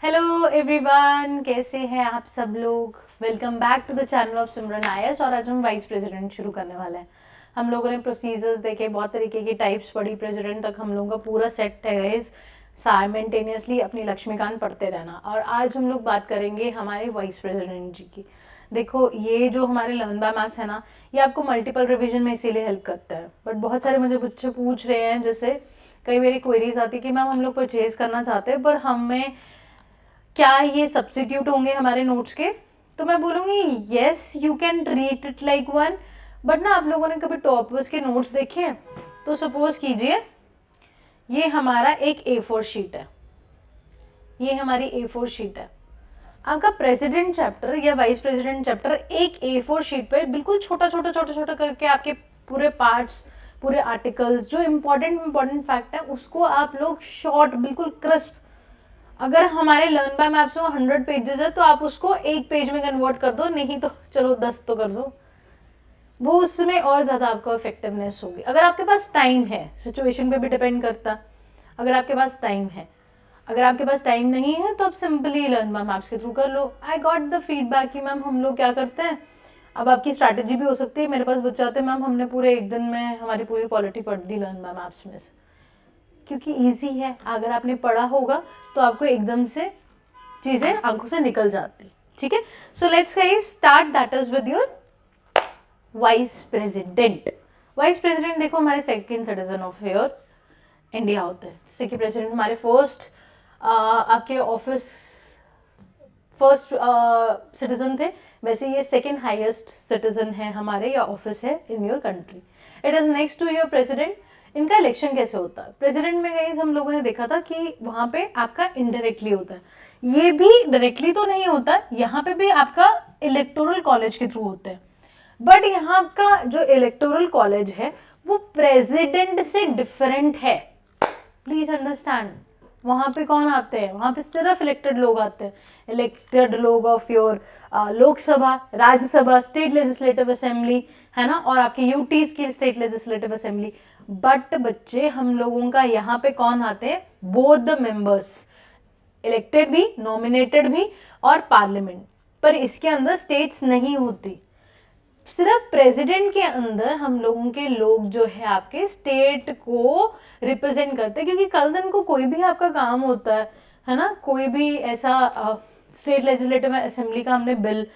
Hello everyone, कैसे हैं आप सब लोग। Welcome back to the channel of Simran IAS. और आज हम वाइस प्रेसिडेंट शुरू करने वाले हैं। हम लोगों ने प्रोसीजर्स देखे, बहुत तरीके की टाइप्स पढ़ी, प्रेसिडेंट तक हम लोगों का पूरा सेट है गाइस। साइमल्टेनियसली अपनी लक्ष्मीकांत पढ़ते रहना। और आज हम लोग बात करेंगे हमारे वाइस प्रेसिडेंट जी की। देखो, ये जो हमारे लंबा मैथ्स है ना, ये आपको मल्टीपल रिवीजन में इसीलिए हेल्प करता है। बट बहुत सारे मुझे बच्चे पूछ रहे हैं, जैसे कई मेरी क्वेरीज आती है कि मैम हम लोग परचेज करना चाहते हैं पर हमें क्या ये सब्सिट्यूट होंगे हमारे नोट्स के। तो मैं बोलूँगी yes, you can treat it like one. But ना, आप लोगों ने कभी टॉपर्स के नोट्स देखे हैं? तो सपोज कीजिए ये हमारा एक A4 शीट है, ये हमारी A4 शीट है। आपका प्रेसिडेंट चैप्टर या वाइस प्रेसिडेंट चैप्टर एक A4 शीट पे बिल्कुल छोटा छोटा छोटा छोटा करके आपके पूरे पार्ट्स, पूरे आर्टिकल्स, जो इंपॉर्टेंट फैक्ट है उसको आप लोग शॉर्ट, बिल्कुल क्रिस्प। अगर हमारे लर्न बाय मैप्स में 100 पेजेस है तो आप उसको एक पेज में कन्वर्ट कर दो, नहीं तो चलो 10 तो कर दो। वो उसमें और ज़्यादा आपको इफेक्टिवनेस होगी अगर आपके पास टाइम है। सिचुएशन पे भी डिपेंड करता, अगर आपके पास टाइम है। अगर आपके पास टाइम नहीं है तो आप सिंपली लर्न बाय मैप्स के थ्रू कर लो। आई गॉट द फीडबैक कि मैम हम लोग क्या करते हैं। अब आपकी स्ट्रैटेजी भी हो सकती है, मेरे पास बच्चे आते हैं मैम हमने पूरे एक दिन में हमारी पूरी पॉलिटी पढ़ दी लर्न बाय मैप्स में से, क्योंकि ईजी है। अगर आपने पढ़ा होगा तो आपको एकदम से चीज़ें आंखों से निकल जाती। ठीक है, so let's guys start, that is with your vice president. Vice president देखो हमारे second citizen of your India होते हैं। जैसे कि प्रेसिडेंट हमारे फर्स्ट आपके ऑफिस फर्स्ट सिटीजन थे, वैसे ये सेकंड हाईएस्ट सिटीजन है हमारे, या ऑफिस है in your country. It is next to your president. इनका इलेक्शन कैसे होता है? प्रेसिडेंट में गाइस हम लोगों ने देखा था कि वहां पे आपका इनडायरेक्टली होता है, ये भी डायरेक्टली तो नहीं होता, यहाँ पे भी आपका इलेक्टोरल कॉलेज के थ्रू होता है। बट यहाँ का जो इलेक्टोरल कॉलेज है वो प्रेसिडेंट से डिफरेंट है, प्लीज अंडरस्टैंड। वहां पे कौन आते हैं? वहां पे सिर्फ इलेक्टेड लोग आते हैं, इलेक्टेड लोग of your Lok Sabha, Rajya Sabha, state legislative assembly, है ना, और आपके यूटीज की स्टेट लेजिस्लेटिव असेंबली। बट बच्चे हम लोगों का यहाँ पे कौन आते हैं? बोथ द मेंबर्स, इलेक्टेड भी, नॉमिनेटेड भी, और पार्लियामेंट। पर इसके अंदर स्टेट्स नहीं होती, सिर्फ प्रेसिडेंट के अंदर हम लोगों के लोग जो है आपके स्टेट को रिप्रेजेंट करते हैं। क्योंकि कल दिन को कोई भी आपका काम होता है ना, कोई भी ऐसा स्टेट लेजिस्लेटिव असेंबली का हमने बिल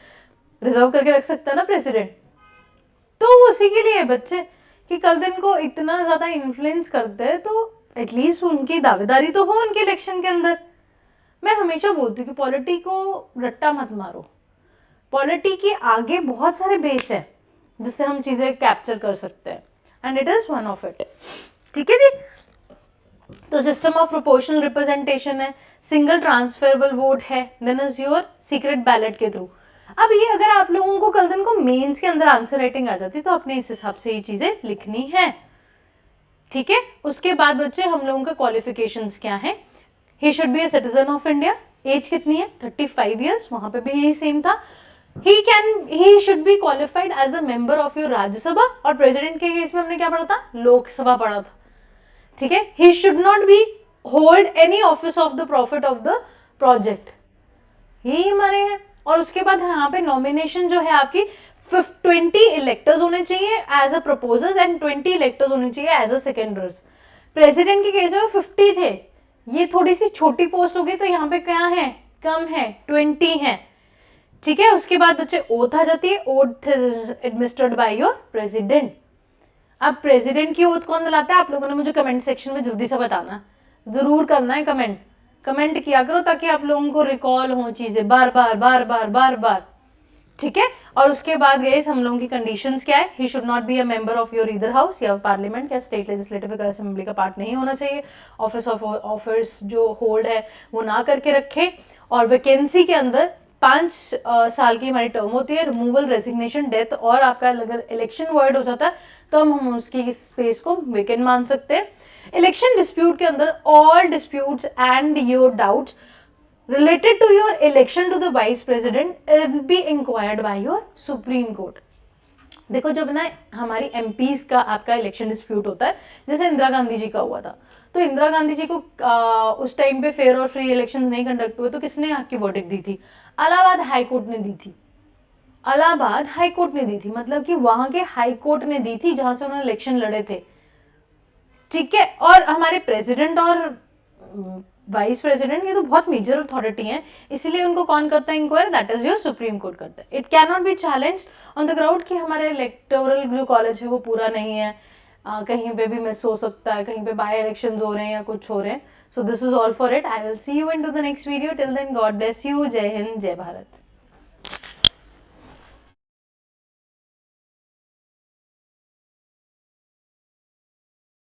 रिजर्व करके रख सकता है ना प्रेसिडेंट, तो उसी के लिए बच्चे कि कल दिन को इतना ज्यादा इन्फ्लुएंस करते हैं तो एटलीस्ट उनकी दावेदारी तो हो उनके इलेक्शन के अंदर। मैं हमेशा बोलती हूँ कि पॉलिटी को रट्टा मत मारो, पॉलिटी के आगे बहुत सारे बेस है जिससे हम चीजें कैप्चर कर सकते हैं, and it is one of it. ठीक है जी, तो सिस्टम ऑफ प्रोपोर्शनल रिप्रेजेंटेशन है, सिंगल ट्रांसफरेबल वोट है, then is your secret ballot के थ्रू। अब ये अगर आप लोगों को कल दिन को मेंस के अंदर आंसर राइटिंग आ जाती तो आपने इस हिसाब से ये चीजें लिखनी है। ठीक है, उसके बाद बच्चे हम लोगों के क्वालिफिकेशंस क्या है? He should be a citizen of India. Age कितनी है? 35 ईयर्स, वहां पे भी यही सेम था। he should be qualified as the member of your Rajya Sabha, और प्रेसिडेंट के केस में हमने क्या पढ़ा था? लोकसभा पढ़ा था। ठीक है, he should not be hold any office of the profit of the project, यही हमारे हैं। और उसके बाद यहाँ पे नॉमिनेशन जो है आपकी 20 इलेक्टर्स होने चाहिए as a proposers and 20 electors होने चाहिए एज अ सेकेंडर्स। प्रेसिडेंट के केस में 50 थे, ये थोड़ी सी छोटी पोस्ट होगी तो यहाँ पे क्या है? कम है, 20 है। ठीक है, उसके बाद बच्चे ओथ आ जाती है, oath administered by your president. अब प्रेसिडेंट की ओथ कौन दिलाता है? आप लोगों ने मुझे कमेंट सेक्शन में जल्दी से बताना, जरूर करना है कमेंट किया करो ताकि आप लोगों को रिकॉल हो चीजें बार बार बार बार बार बार। ठीक है, और उसके बाद गए हम लोगों की कंडीशंस क्या है? He should not be a member of your either house, या पार्लियामेंट या स्टेट लेजिस्लेटिव असेंबली का पार्ट नहीं होना चाहिए। ऑफिस जो होल्ड है वो ना करके रखे। और वैकेंसी के अंदर 5 साल की हमारी टर्म होती है। रिमूवल, रेजिग्नेशन, डेथ, और आपका अगर इलेक्शन वर्ड हो जाता है तो हम उसकी स्पेस को वेकेंट मान सकते हैं। इलेक्शन डिस्प्यूट के अंदर all disputes and your doubts related to your election to the vice president will be inquired by your supreme court। देखो, जब ना हमारी एमपीज का आपका इलेक्शन डिस्प्यूट होता है, जैसे इंदिरा गांधी जी का हुआ था, तो इंदिरा गांधी जी को उस टाइम पे फेयर और फ्री इलेक्शन नहीं कंडक्ट हुए तो किसने आपकी वर्डिक्ट दी थी? इलाहाबाद हाई कोर्ट ने दी थी। इलाहाबाद हाई कोर्ट ने दी थी, मतलब कि वहां के हाई कोर्ट ने दी थी जहां से उन्होंने इलेक्शन लड़े थे। ठीक है, और हमारे प्रेसिडेंट और वाइस प्रेसिडेंट ये तो बहुत मेजर अथॉरिटी है, इसीलिए उनको कौन करता है inquire? That is your supreme court करता है। It can not be challenge on the ground कि हमारे इलेक्टोरल जो कॉलेज है वो पूरा नहीं है, कहीं पे भी मिस हो सकता है, कहीं पे बाय इलेक्शन हो रहे हैं या कुछ हो रहे हैं। So this is all for it. I will see you in to the next video. Till then God bless you. जय हिंद, जय भारत।